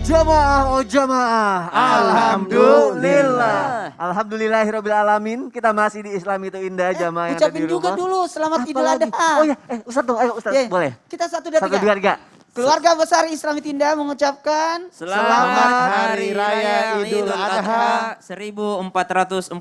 Jamaah, oh jamaah. Alhamdulillah. Alhamdulillahirabbil alamin. Kita masih di Islam itu indah, jamaah yang ada di Ucapin juga rumah. dulu selamat Idul Adha. Oh ya, Ustaz dong, ayo Ustaz, boleh. Kita 1, 2, 3. 1, 2, 3. Keluarga besar Islam itu indah mengucapkan Selamat Hari Raya Idul Adha 1442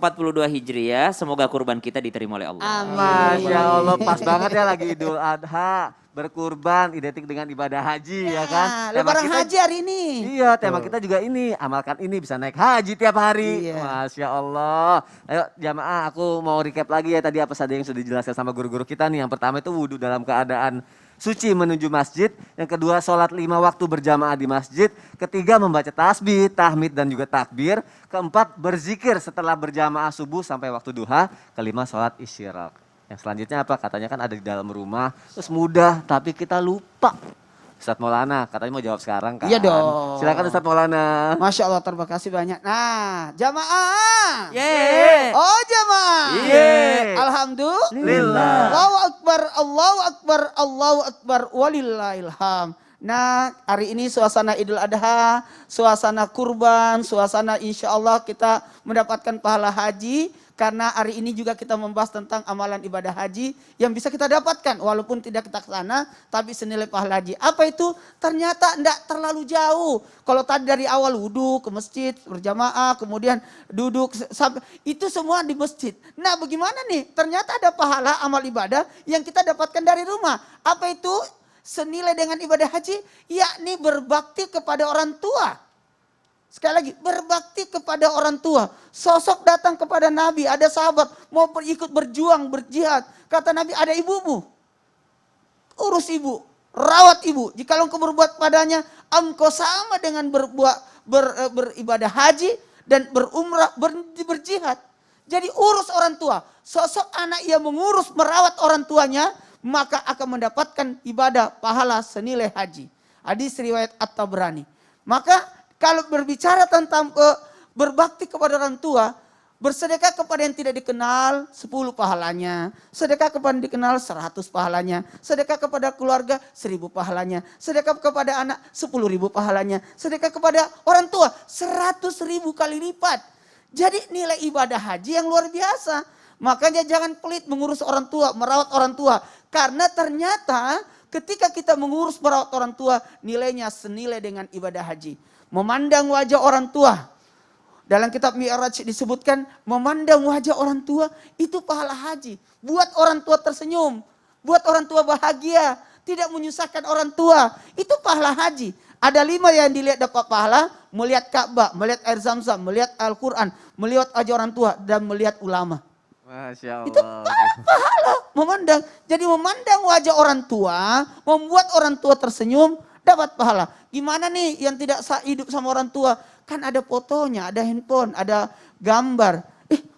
Hijriah. Semoga kurban kita diterima oleh Allah. Amin. Masya Allah, pas banget ya lagi Idul Adha. Berkurban identik dengan ibadah haji ya kan. Lebaran haji hari ini. Iya, tema kita juga ini, amalkan ini bisa naik haji tiap hari. Iya. Masya Allah. Ayo jamaah, aku mau recap lagi ya tadi apa saja yang sudah dijelaskan sama guru-guru kita nih. Yang pertama itu wudhu dalam keadaan suci menuju masjid. Yang kedua sholat 5 waktu berjamaah di masjid. Ketiga membaca tasbih, tahmid dan juga takbir. Keempat berzikir setelah berjamaah subuh sampai waktu duha. Kelima sholat isyraq. Yang selanjutnya apa? Katanya kan ada di dalam rumah. Terus mudah tapi kita lupa. Ustadz Maulana katanya mau jawab sekarang kan? Iya dong. Silakan Ustadz Maulana. Masya Allah, terima kasih banyak. Nah, jamaah. Yeay. Oh jamaah. Yeay. Alhamdulillah. Allahu Akbar, Allahu Akbar, Allahu Akbar. Walillahilham. Nah, hari ini suasana Idul Adha, suasana kurban, suasana insya Allah kita mendapatkan pahala haji. Karena hari ini juga kita membahas tentang amalan ibadah haji yang bisa kita dapatkan. Walaupun tidak kita ke sana, tapi senilai pahala haji. Apa itu? Ternyata tidak terlalu jauh. Kalau tadi dari awal wudhu ke masjid, berjamaah, kemudian duduk, itu semua di masjid. Nah bagaimana nih? Ternyata ada pahala amal ibadah yang kita dapatkan dari rumah. Apa itu? Senilai dengan ibadah haji, yakni berbakti kepada orang tua. Sekali lagi, berbakti kepada orang tua. Sosok datang kepada Nabi, ada sahabat mau ikut berjuang, berjihad. Kata Nabi, ada ibumu. Urus ibu, rawat ibu. Jika engkau berbuat padanya, engkau sama dengan beribadah haji dan berumrah, berjihad. Jadi urus orang tua. Sosok anak yang mengurus, merawat orang tuanya, maka akan mendapatkan ibadah pahala senilai haji. Hadis riwayat At-Tabrani. Maka kalau berbicara tentang berbakti kepada orang tua, bersedekah kepada yang tidak dikenal 10 pahalanya, sedekah kepada yang dikenal 100 pahalanya, sedekah kepada keluarga 1000 pahalanya, sedekah kepada anak 10.000 pahalanya, sedekah kepada orang tua 100.000 kali lipat. Jadi nilai ibadah haji yang luar biasa. Makanya jangan pelit mengurus orang tua, merawat orang tua. Karena ternyata ketika kita mengurus merawat orang tua, nilainya senilai dengan ibadah haji. Memandang wajah orang tua. Dalam kitab Mi'raj disebutkan memandang wajah orang tua itu pahala haji. Buat orang tua tersenyum. Buat orang tua bahagia. Tidak menyusahkan orang tua. Itu pahala haji. Ada 5 yang dilihat dapat pahala. Melihat Ka'bah, melihat air Zam-Zam, melihat Al-Quran, melihat wajah orang tua dan melihat ulama. Masya Allah. Itu pahala memandang. Jadi memandang wajah orang tua, membuat orang tua tersenyum, dapat pahala. Gimana nih yang tidak hidup sama orang tua? Kan ada fotonya, ada handphone, ada gambar.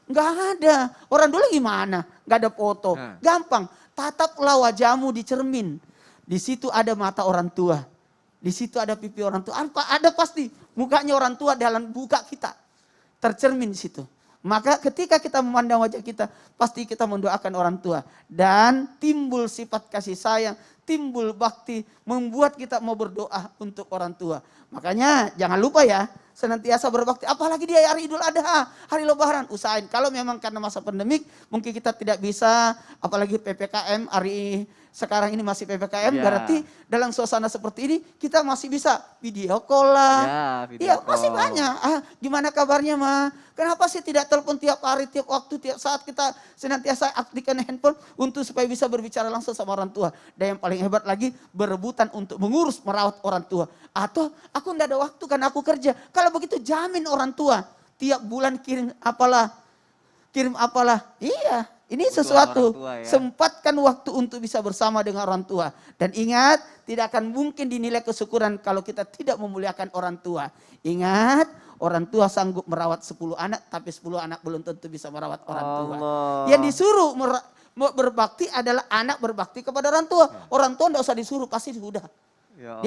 Nggak ada. Orang dulu gimana? Nggak ada foto. Gampang. Tataplah wajahmu di cermin. Di situ ada mata orang tua. Di situ ada pipi orang tua. Ada pasti mukanya orang tua dalam buka kita. Tercermin di situ. Maka ketika kita memandang wajah kita, pasti kita mendoakan orang tua. Dan timbul sifat kasih sayang, timbul bakti, membuat kita mau berdoa untuk orang tua. Makanya jangan lupa ya, senantiasa berbakti. Apalagi di hari Idul Adha, hari Lebaran, usahain. Kalau memang karena masa pandemik, mungkin kita tidak bisa, apalagi PPKM hari sekarang ini masih PPKM, berarti dalam suasana seperti ini kita masih bisa video call lah. Iya, masih banyak. Gimana kabarnya Ma? Kenapa sih tidak telepon tiap hari, tiap waktu, tiap saat kita senantiasa aktifkan handphone untuk supaya bisa berbicara langsung sama orang tua. Dan yang paling hebat lagi, berebutan untuk mengurus, merawat orang tua. Atau aku tidak ada waktu kan aku kerja. Kalau begitu jamin orang tua. Tiap bulan kirim apalah. Iya. Ini sesuatu, sempatkan waktu untuk bisa bersama dengan orang tua. Dan ingat, tidak akan mungkin dinilai kesyukuran kalau kita tidak memuliakan orang tua. Ingat, orang tua sanggup merawat 10 anak, tapi 10 anak belum tentu bisa merawat orang tua. Yang disuruh berbakti adalah anak berbakti kepada orang tua. Orang tua tidak usah disuruh, pasti sudah.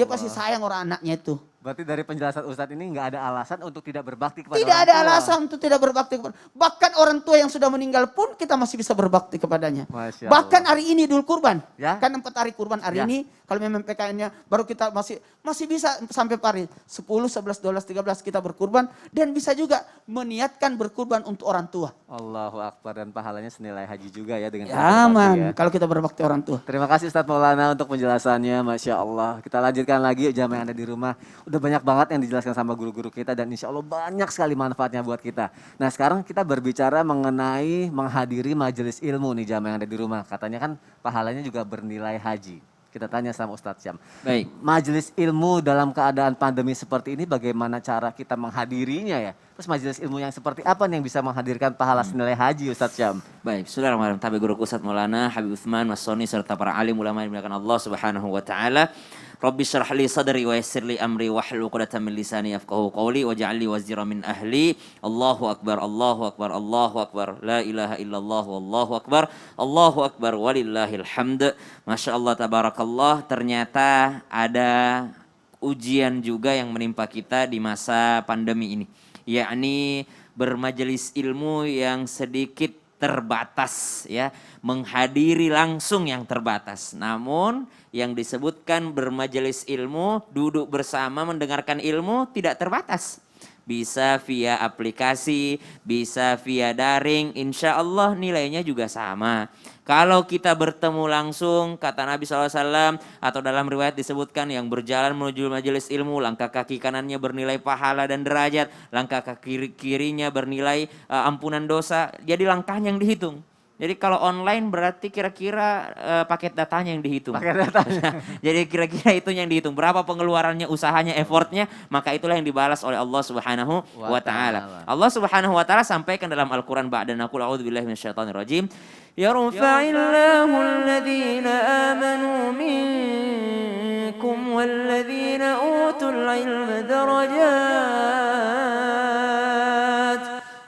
Dia pasti sayang orang anaknya itu. Berarti dari penjelasan Ustadz ini nggak ada alasan untuk tidak berbakti kepada Tidak orang ada tua. alasan untuk tidak berbakti kepada. Bahkan orang tua yang sudah meninggal pun kita masih bisa berbakti kepadanya. Masya Bahkan Allah. hari ini Idul Kurban. Ya. Kan 4 hari kurban hari Ya. ini. Kalau memang PKN-nya baru kita masih bisa sampai pari 10, 11, 12, 13 kita berkurban. Dan bisa juga meniatkan berkurban untuk orang tua. Allahu Akbar, dan pahalanya senilai haji juga ya dengan Ya cara berbakti aman ya. kalau kita berbakti orang tua. Terima kasih Ustadz Maulana untuk penjelasannya, Masya Allah. Kita lanjutkan lagi jamaah yang ada di rumah. Udah banyak banget yang dijelaskan sama guru-guru kita dan insya Allah banyak sekali manfaatnya buat kita. Nah sekarang kita berbicara mengenai menghadiri majelis ilmu nih jamaah yang ada di rumah. Katanya kan pahalanya juga bernilai haji. Kita tanya sama Ustadz Syam. Baik. Majelis ilmu dalam keadaan pandemi seperti ini bagaimana cara kita menghadirinya ya? Terus majelis ilmu yang seperti apa nih yang bisa menghadirkan pahala senilai haji Ustadz Syam? Baik, bismillahirrahmanirrahim. Tabi guru Ustadz Maulana, Habib Utsman, Mas Soni, serta para alim ulama yang dimuliakan Allah Subhanahu wa taala. Rabbi syrah li sadri wa yassir li amri wahlul 'uqdatam min lisani yafqahu qawli waj'al li wazira min ahli. Allahu akbar, Allahu akbar, Allahu akbar. La ilaha illallah wallahu akbar. Allahu akbar walillahil hamd. Masya Allah tabarakallah, ternyata ada ujian juga yang menimpa kita di masa pandemi ini. Yakni bermajelis ilmu yang sedikit terbatas ya, menghadiri langsung yang terbatas. Namun yang disebutkan bermajelis ilmu, duduk bersama mendengarkan ilmu tidak terbatas. Bisa via aplikasi, bisa via daring, insya Allah nilainya juga sama. Kalau kita bertemu langsung, kata Nabi SAW, atau dalam riwayat disebutkan yang berjalan menuju majelis ilmu, langkah kaki kanannya bernilai pahala dan derajat, langkah kaki kirinya bernilai ampunan dosa, jadi langkahnya yang dihitung. Jadi kalau online berarti kira-kira paket datanya yang dihitung. Pakai datanya. Jadi kira-kira itu yang dihitung. Berapa pengeluarannya, usahanya, effortnya, maka itulah yang dibalas oleh Allah Subhanahu wa taala. Allah Subhanahu wa taala sampaikan dalam Al-Qur'an ba'dana qul a'udzubillahi minasyaitonir rajim. Yarfa'illahu alladhina amanu minkum walladhina utul ilma darajat.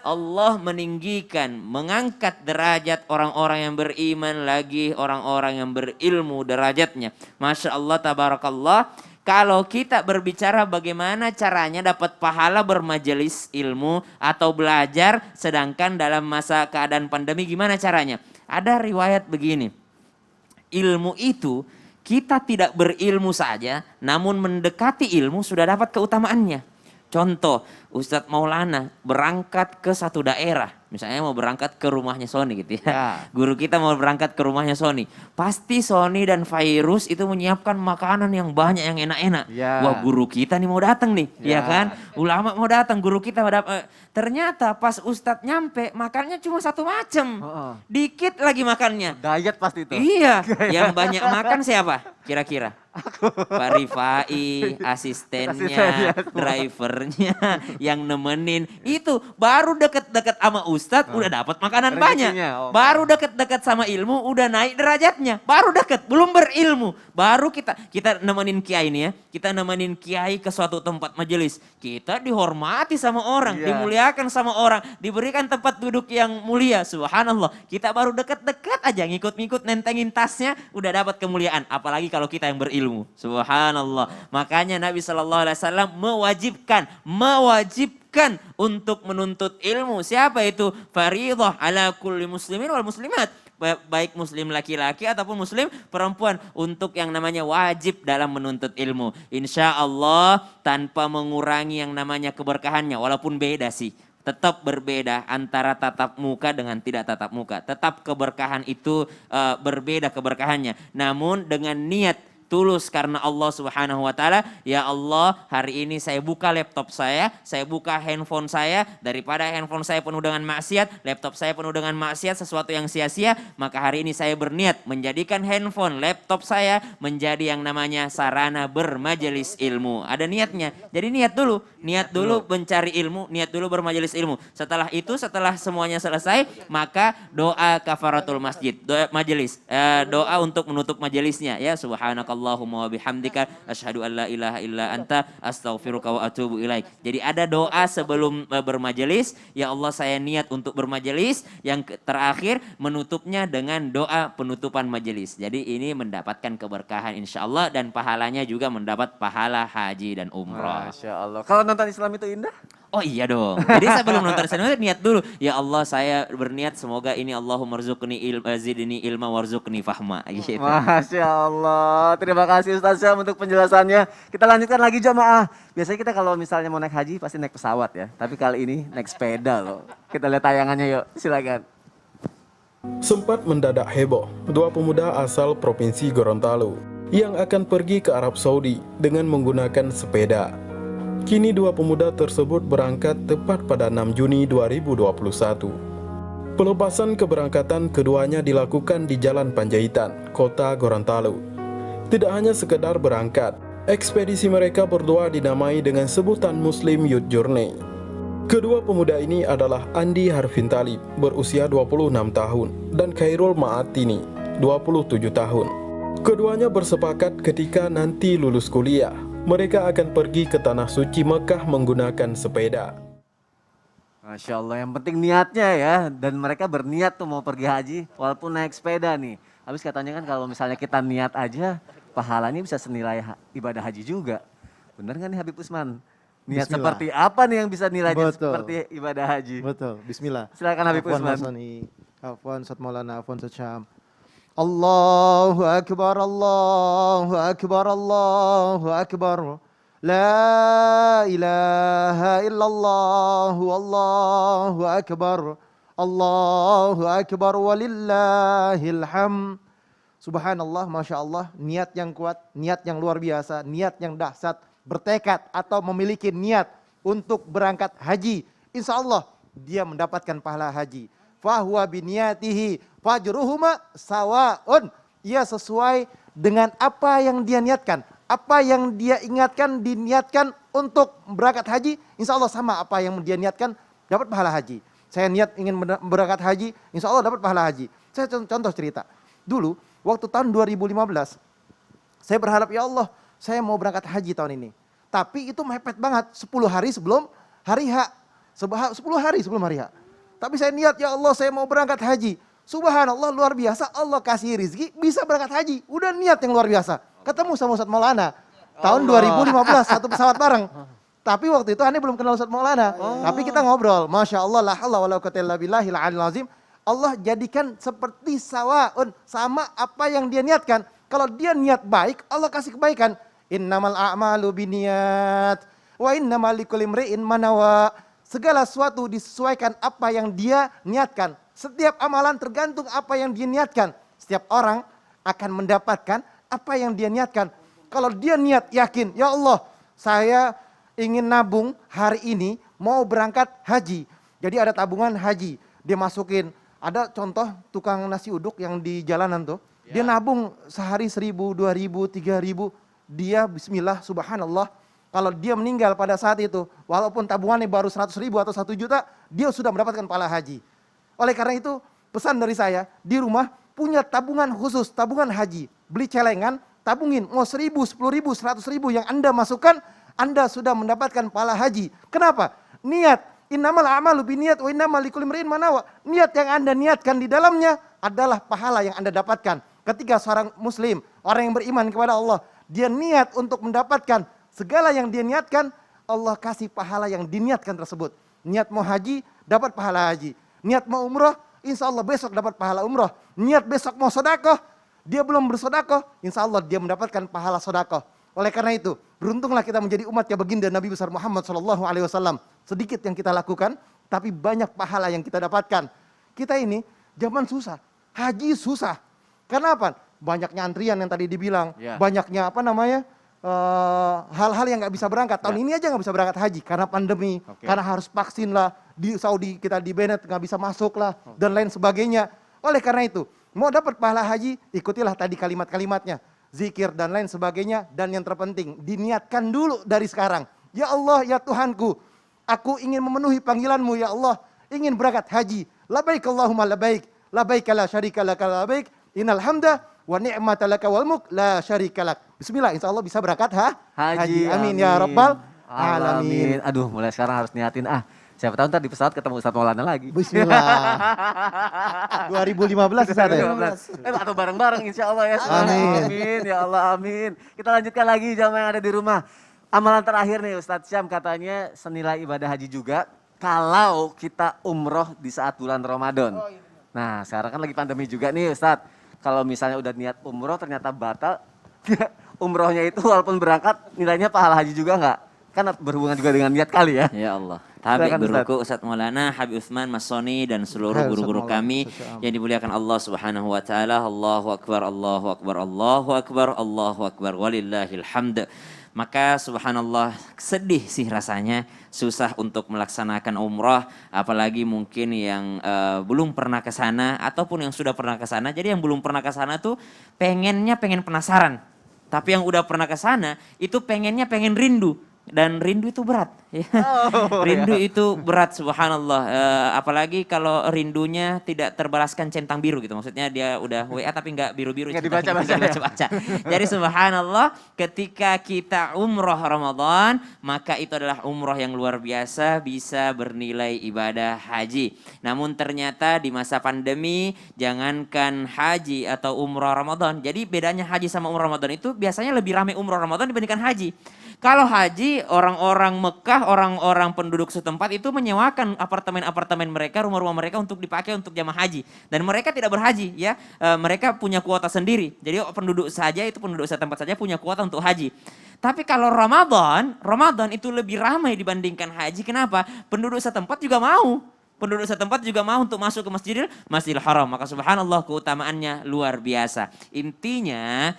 Allah meninggikan, mengangkat derajat orang-orang yang beriman, lagi orang-orang yang berilmu derajatnya. Masya Allah tabarakallah. Kalau kita berbicara bagaimana caranya dapat pahala bermajelis ilmu atau belajar sedangkan dalam masa keadaan pandemi gimana caranya? Ada riwayat begini. Ilmu itu kita tidak berilmu saja namun mendekati ilmu sudah dapat keutamaannya. Contoh, Ustadz Maulana berangkat ke satu daerah. Misalnya mau berangkat ke rumahnya Sony gitu ya. Ya. Guru kita mau berangkat ke rumahnya Sony. Pasti Sony dan Fairuz itu menyiapkan makanan yang banyak, yang enak-enak. Ya. Wah guru kita nih mau datang nih. Ya. Ya kan? Ulama mau datang, guru kita mau datang. Ternyata pas Ustadz nyampe makannya cuma satu macam. Heeh. Dikit lagi makannya. Diet pasti itu. Iya, yang banyak makan siapa? Kira-kira? Pak Rifai, asistennya, drivernya, yang nemenin. Itu baru deket-deket sama Ustadz udah dapat makanan banyak. Rezekinya, oh. Baru deket-deket sama ilmu udah naik derajatnya. Baru deket, belum berilmu. Baru kita nemenin kiai nih ya. Kita nemenin kiai ke suatu tempat majelis. Kita dihormati sama orang, Iya. dimuliakan sama orang, diberikan tempat duduk yang mulia. Subhanallah. Kita baru deket-deket aja ngikut-ngikut nentengin tasnya udah dapat kemuliaan. Apalagi kalau kita yang berilmu. Subhanallah. Makanya Nabi SAW mewajibkan untuk menuntut ilmu. Siapa itu? Faridah ala kulli muslimin wal muslimat. Baik muslim laki-laki ataupun muslim perempuan. Untuk yang namanya wajib dalam menuntut ilmu. Insya Allah tanpa mengurangi yang namanya keberkahannya. Walaupun beda sih. Tetap berbeda antara tatap muka dengan tidak tatap muka. Tetap keberkahan itu berbeda keberkahannya. Namun dengan niat tulus karena Allah Subhanahu wa taala, ya Allah, hari ini saya buka laptop saya buka handphone saya, daripada handphone saya penuh dengan maksiat, laptop saya penuh dengan maksiat, sesuatu yang sia-sia, maka hari ini saya berniat menjadikan handphone, laptop saya menjadi yang namanya sarana bermajelis ilmu. Ada niatnya. Jadi niat dulu mencari ilmu, niat dulu bermajelis ilmu. Setelah itu, setelah semuanya selesai, maka doa kafaratul masjid, doa majelis, doa untuk menutup majelisnya ya. Subhanakallah subhanakallahumma wa bihamdika asyhadu an la ilaha illa anta astaghfiruka wa atubu ilaik. Jadi ada doa sebelum bermajelis, ya Allah saya niat untuk bermajelis. Yang terakhir menutupnya dengan doa penutupan majelis. Jadi ini mendapatkan keberkahan insyaallah dan pahalanya juga mendapat pahala haji dan umrah. Masya Allah. Kalau nonton Islam itu indah? Oh iya dong. Jadi sebelum nonton Islam itu niat dulu. Ya Allah saya berniat semoga ini Allahumma rzuqni zidni ilma warzuqni fahma. Gitu. Masya Allah. Terima kasih Ustaz Syam untuk penjelasannya. Kita lanjutkan lagi jamaah. Biasanya kita kalau misalnya mau naik haji pasti naik pesawat ya. Tapi kali ini naik sepeda loh. Kita lihat tayangannya yuk. Silakan. Sempat mendadak heboh, dua pemuda asal Provinsi Gorontalo yang akan pergi ke Arab Saudi dengan menggunakan sepeda. Kini dua pemuda tersebut berangkat tepat pada 6 Juni 2021. Pelepasan keberangkatan keduanya dilakukan di Jalan Panjaitan, Kota Gorontalo. Tidak hanya sekedar berangkat, ekspedisi mereka berdua dinamai dengan sebutan Muslim Youth Journey. Kedua pemuda ini adalah Andi Harvin Talib, berusia 26 tahun, dan Khairul Ma'atini, 27 tahun. Keduanya bersepakat ketika nanti lulus kuliah, mereka akan pergi ke Tanah Suci Mekah menggunakan sepeda. Masya Allah, yang penting niatnya ya. Dan mereka berniat tuh mau pergi haji walaupun naik sepeda nih. Habis katanya kan kalau misalnya kita niat aja, pahalanya bisa senilai ibadah haji juga. Bener nggak nih Habib Usman? Niat Bismillah. seperti apa nih yang bisa nilainya Betul. seperti ibadah haji? Betul, bismillah. Silakan Habib Afwan Usman. Mas Soni, Afwan Ustaz Maulana, Afwan Ustaz Syam. Allahu Akbar, Allahu Akbar, Allahu Akbar. La ilaha illallah, Allahu Akbar. Allahu Akbar walillahil hamd. Subhanallah, Masya Allah, niat yang kuat, niat yang luar biasa, niat yang dahsyat, bertekad atau memiliki niat untuk berangkat haji. Insya Allah dia mendapatkan pahala haji. Fahuwa biniyatihi fajruhuma sawaun. Ia sesuai dengan apa yang dia niatkan. Apa yang dia ingatkan, diniatkan untuk berangkat haji. Insya Allah sama apa yang dia niatkan, dapat pahala haji. Saya niat ingin berangkat haji, insya Allah dapat pahala haji. Saya contoh cerita. Dulu, waktu tahun 2015, saya berharap, ya Allah, saya mau berangkat haji tahun ini. Tapi itu mepet banget, 10 hari sebelum hari H. 10 hari sebelum hari H. Tapi saya niat, ya Allah saya mau berangkat haji. Subhanallah, luar biasa, Allah kasih rizki, bisa berangkat haji. Udah niat yang luar biasa. Ketemu sama Ustaz Maulana, tahun 2015, satu pesawat bareng. Tapi waktu itu Anda belum kenal Ustaz Maulana. Tapi kita ngobrol, Masya Allah, la hawla wa la quwwata illa billahil aliyil azim. Allah jadikan seperti sawaun, sama apa yang dia niatkan. Kalau dia niat baik, Allah kasih kebaikan. Innamal a'malu biniyat wa innamal likulli imri'in ma nawa. Segala sesuatu disesuaikan apa yang dia niatkan. Setiap amalan tergantung apa yang dia niatkan. Setiap orang akan mendapatkan apa yang dia niatkan. Kalau dia niat yakin, ya Allah, saya ingin nabung hari ini mau berangkat haji. Jadi ada tabungan haji, dia masukin. Ada contoh tukang nasi uduk yang di jalanan tuh, dia nabung sehari 1.000, 2.000, 3.000. Dia bismillah, subhanallah. Kalau dia meninggal pada saat itu, walaupun tabungannya baru 100.000 atau 1 juta, dia sudah mendapatkan pahala haji. Oleh karena itu, pesan dari saya, di rumah punya tabungan khusus, tabungan haji. Beli celengan, tabungin, mau 1.000, 10.000, 100.000 yang Anda masukkan, Anda sudah mendapatkan pahala haji. Kenapa? Niat. Innamal a'malu biniyat wa innamal likulli imri'in ma nawa. Niat yang Anda niatkan di dalamnya adalah pahala yang Anda dapatkan. Ketika seorang muslim, orang yang beriman kepada Allah, dia niat untuk mendapatkan segala yang dia niatkan, Allah kasih pahala yang diniatkan tersebut. Niat mau haji, dapat pahala haji. Niat mau umroh, insya Allah besok dapat pahala umroh. Niat besok mau sodakoh, dia belum bersodakoh, insya Allah dia mendapatkan pahala sodakoh. Oleh karena itu, beruntunglah kita menjadi umat yang baginda Nabi besar Muhammad SAW. Sedikit yang kita lakukan, tapi banyak pahala yang kita dapatkan. Kita ini zaman susah, haji susah. Karena apa? Banyaknya antrian yang tadi dibilang, banyaknya hal-hal yang nggak bisa berangkat. Tahun ini aja nggak bisa berangkat haji karena pandemi, karena harus vaksin lah. Di Saudi kita di Bennett nggak bisa masuk lah, dan lain sebagainya. Oleh karena itu, mau dapat pahala haji, ikutilah tadi kalimat-kalimatnya. Zikir dan lain sebagainya, dan yang terpenting diniatkan dulu dari sekarang. Ya Allah, ya Tuhanku, aku ingin memenuhi panggilanmu ya Allah, ingin berangkat haji. Labaik Allahumma labaik, labaik la syarika laka labaik, innal hamda wa ni'matalaka wal mulk la syarikalak. Bismillah, insya Allah bisa berangkat Haji, Amin ya rabbal alamin. Aduh, mulai sekarang harus niatin. Siapa tahu ntar di pesawat ketemu Ustadz Maulana lagi. Bismillah. 2015 Ustaz ya? Atau bareng-bareng insya Allah ya. Amin. Amin. Ya Allah amin. Kita lanjutkan lagi jamaah yang ada di rumah. Amalan terakhir nih Ustadz Syam katanya senilai ibadah haji juga kalau kita umroh di saat bulan Ramadan. Nah sekarang kan lagi pandemi juga nih Ustadz. Kalau misalnya udah niat umroh ternyata batal, umrohnya itu walaupun berangkat nilainya pahala haji juga nggak? Kan berhubungan juga dengan niat kali ya. Ya Allah. Habib Silakan, guruku Ustadz Maulana, Habib Utsman, Mas Soni dan seluruh guru-guru kami yang dimuliakan Allah Subhanahu wa taala. Allahu akbar, Allahu akbar, Allahu akbar, Allahu akbar, walillahil hamd. Maka subhanallah sedih sih rasanya, susah untuk melaksanakan umrah, apalagi mungkin yang belum pernah ke sana ataupun yang sudah pernah ke sana. Jadi yang belum pernah ke sana tuh pengen penasaran. Tapi yang udah pernah ke sana itu pengen rindu. Dan rindu itu berat. Ya. Rindu itu berat subhanallah. Apalagi kalau rindunya tidak terbalaskan centang biru gitu. Maksudnya dia udah WA tapi nggak biru-biru. Nggak dibaca-baca. Jadi subhanallah ketika kita umroh Ramadan maka itu adalah umroh yang luar biasa bisa bernilai ibadah haji. Namun ternyata di masa pandemi jangankan haji atau umroh Ramadan. Jadi bedanya haji sama umroh Ramadan itu biasanya lebih ramai umroh Ramadan dibandingkan haji. Kalau haji, orang-orang Mekah, orang-orang penduduk setempat itu menyewakan apartemen-apartemen mereka, rumah-rumah mereka untuk dipakai untuk jamaah haji. Dan mereka tidak berhaji ya, mereka punya kuota sendiri. Jadi penduduk setempat saja punya kuota untuk haji. Tapi kalau Ramadan itu lebih ramai dibandingkan haji. Kenapa? Penduduk setempat juga mau. Penduduk setempat juga mau untuk masuk ke Masjidil Haram. Maka subhanallah keutamaannya luar biasa. Intinya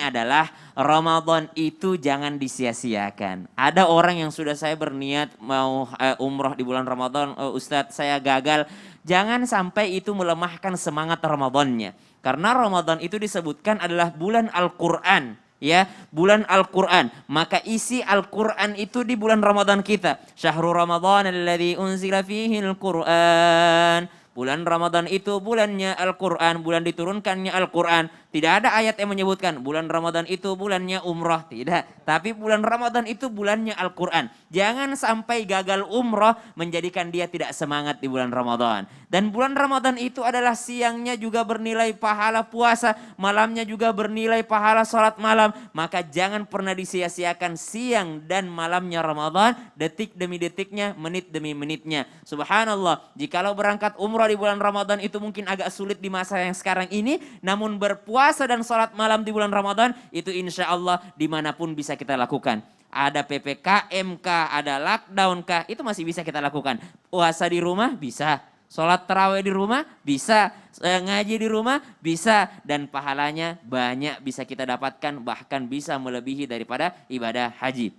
adalah Ramadan itu jangan disia-siakan. Ada orang yang sudah saya berniat mau umroh di bulan Ramadan. Ustadz saya gagal. Jangan sampai itu melemahkan semangat Ramadannya. Karena Ramadan itu disebutkan adalah bulan Al-Quran. Ya, bulan Al-Quran. Maka isi Al-Quran itu di bulan Ramadan kita. Syahrul Ramadan alladzi unzila fihi Al-Quran. Bulan Ramadan itu bulannya Al-Quran, bulan diturunkannya Al-Quran. Tidak ada ayat yang menyebutkan bulan Ramadan itu bulannya umrah. Tidak. Tapi bulan Ramadan itu bulannya Al-Quran. Jangan sampai gagal umrah menjadikan dia tidak semangat di bulan Ramadan. Dan bulan Ramadan itu adalah siangnya juga bernilai pahala puasa. Malamnya juga bernilai pahala sholat malam. Maka jangan pernah disia-siakan siang dan malamnya Ramadan. Detik demi detiknya, menit demi menitnya. Subhanallah. Jikalau berangkat umrah di bulan Ramadan itu mungkin agak sulit di masa yang sekarang ini. Namun berpuasa dan sholat malam di bulan Ramadan itu insya Allah dimanapun bisa kita lakukan. Ada PPKM kah, ada lockdown kah, itu masih bisa kita lakukan. Puasa di rumah bisa, sholat tarawih di rumah bisa, ngaji di rumah bisa. Dan pahalanya banyak bisa kita dapatkan, bahkan bisa melebihi daripada ibadah haji.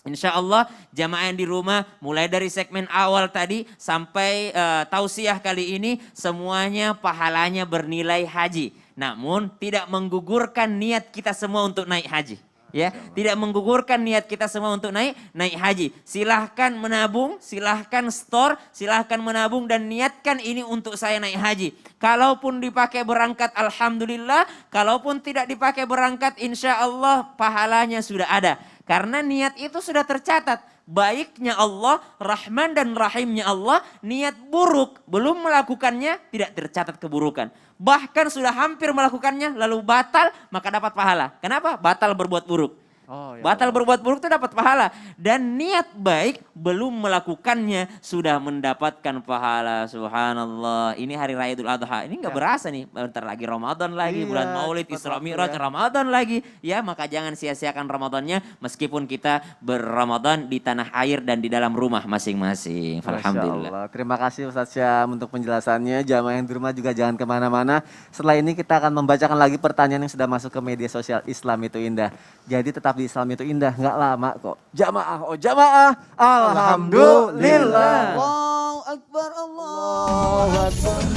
Insya Allah jamaah yang di rumah mulai dari segmen awal tadi sampai tausiah kali ini semuanya pahalanya bernilai haji. Namun tidak menggugurkan niat kita semua untuk naik haji. Ya, tidak menggugurkan niat kita semua untuk naik haji. Silahkan menabung, silahkan store, silahkan menabung dan niatkan ini untuk saya naik haji. Kalaupun dipakai berangkat alhamdulillah, kalaupun tidak dipakai berangkat insya Allah pahalanya sudah ada. Karena niat itu sudah tercatat. Baiknya Allah, Rahman dan Rahimnya Allah, niat buruk belum melakukannya tidak tercatat keburukan. Bahkan sudah hampir melakukannya lalu batal maka dapat pahala. Kenapa? Batal berbuat buruk. Batal berbuat buruk itu dapat pahala. Dan niat baik belum melakukannya sudah mendapatkan pahala. Subhanallah. Ini hari raya Idul Adha. Ini gak berasa nih. Bentar lagi Ramadan lagi. Bulan Maulid, Isra Mi'raj, Ramadan lagi. Ya maka jangan sia-siakan Ramadannya. Meskipun kita berRamadan di tanah air dan di dalam rumah masing-masing. Alhamdulillah. Terima kasih Ustadz Syam untuk penjelasannya. Jamaah yang di rumah juga jangan kemana-mana. Setelah ini kita akan membacakan lagi pertanyaan yang sudah masuk ke media sosial Islam itu indah. Jadi tetap di Islam itu indah, nggak lama kok. Jamaah, oh jamaah, alhamdulillah. Allahu Akbar, Allahu Akbar.